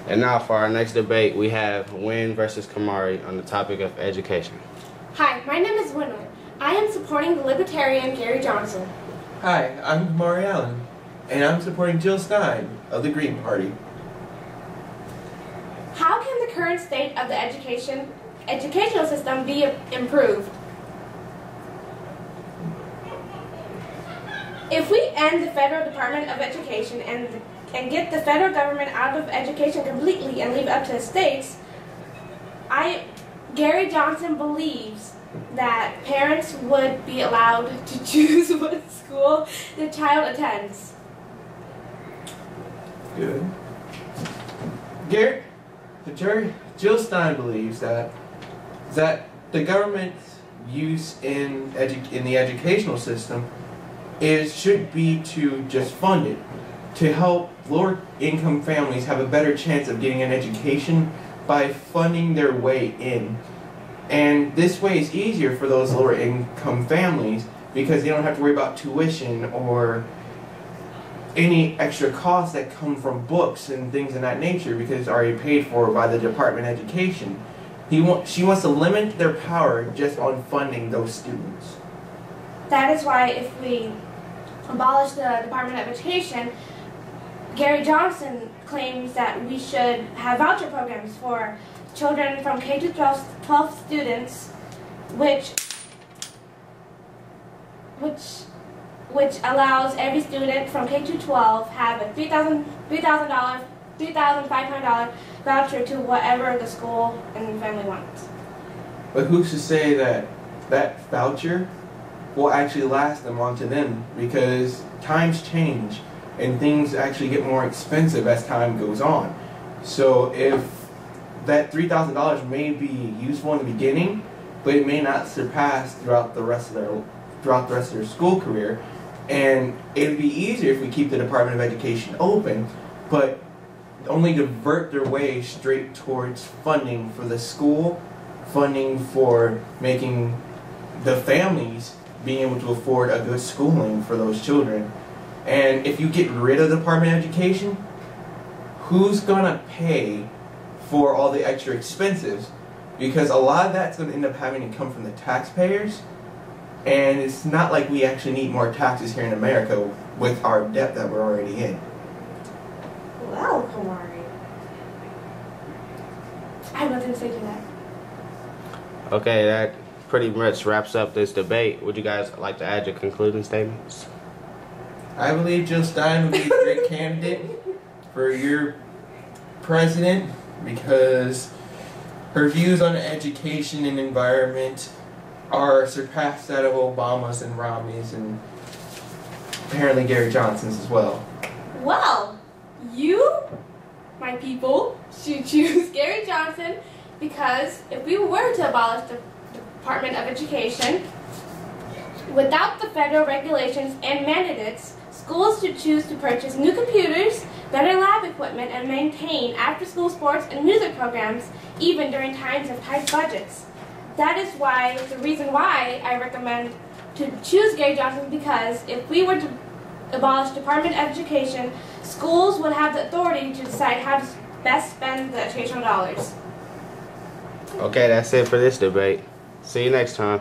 And now for our next debate, we have Win versus Kamari on the topic of education. Hi, my name is Winner. I am supporting the Libertarian Gary Johnson. Hi, I'm Kamari Allen, and I'm supporting Jill Stein of the Green Party. How can the current state of the educational system be improved? If we end the federal Department of Education and get the federal government out of education completely and leave it up to the states, Gary Johnson believes that parents would be allowed to choose what school the child attends. Good. Jill Stein believes that the government's use in the educational system should be to just fund it, to help lower income families have a better chance of getting an education by funding their way in. And this way is easier for those lower income families because they don't have to worry about tuition or any extra costs that come from books and things of that nature because it's already paid for by the Department of Education. She wants to limit their power just on funding those students. That is why if we abolish the Department of Education, Gary Johnson claims that we should have voucher programs for children from K to 12 students, which allows every student from K to 12 have a $3,500 voucher to whatever the school and family wants. But who's to say that that voucher will actually last them onto them, because times change and things actually get more expensive as time goes on. So if that $3,000 may be useful in the beginning, but it may not surpass throughout the rest of their school career, and it would be easier if we keep the Department of Education open, but only divert their way straight towards funding for the school, funding for making the families being able to afford a good schooling for those children. And if you get rid of the Department of Education, who's gonna pay for all the extra expenses? Because a lot of that's gonna end up having to come from the taxpayers, and it's not like we actually need more taxes here in America with our debt that we're already in. Well, Kamari, I have nothing to say to that. Okay, that pretty much wraps up this debate. Would you guys like to add your concluding statements? I believe Jill Stein would be a great candidate for your president because her views on education and environment are surpassed that of Obama's and Romney's and apparently Gary Johnson's as well. Well, you, my people, should choose Gary Johnson because if we were to abolish the Department of Education, without the federal regulations and mandates, schools should choose to purchase new computers, better lab equipment, and maintain after-school sports and music programs even during times of tight budgets. That is the reason why I recommend to choose Gary Johnson, because if we were to abolish Department of Education, schools would have the authority to decide how to best spend the educational dollars. Okay, that's it for this debate. See you next time.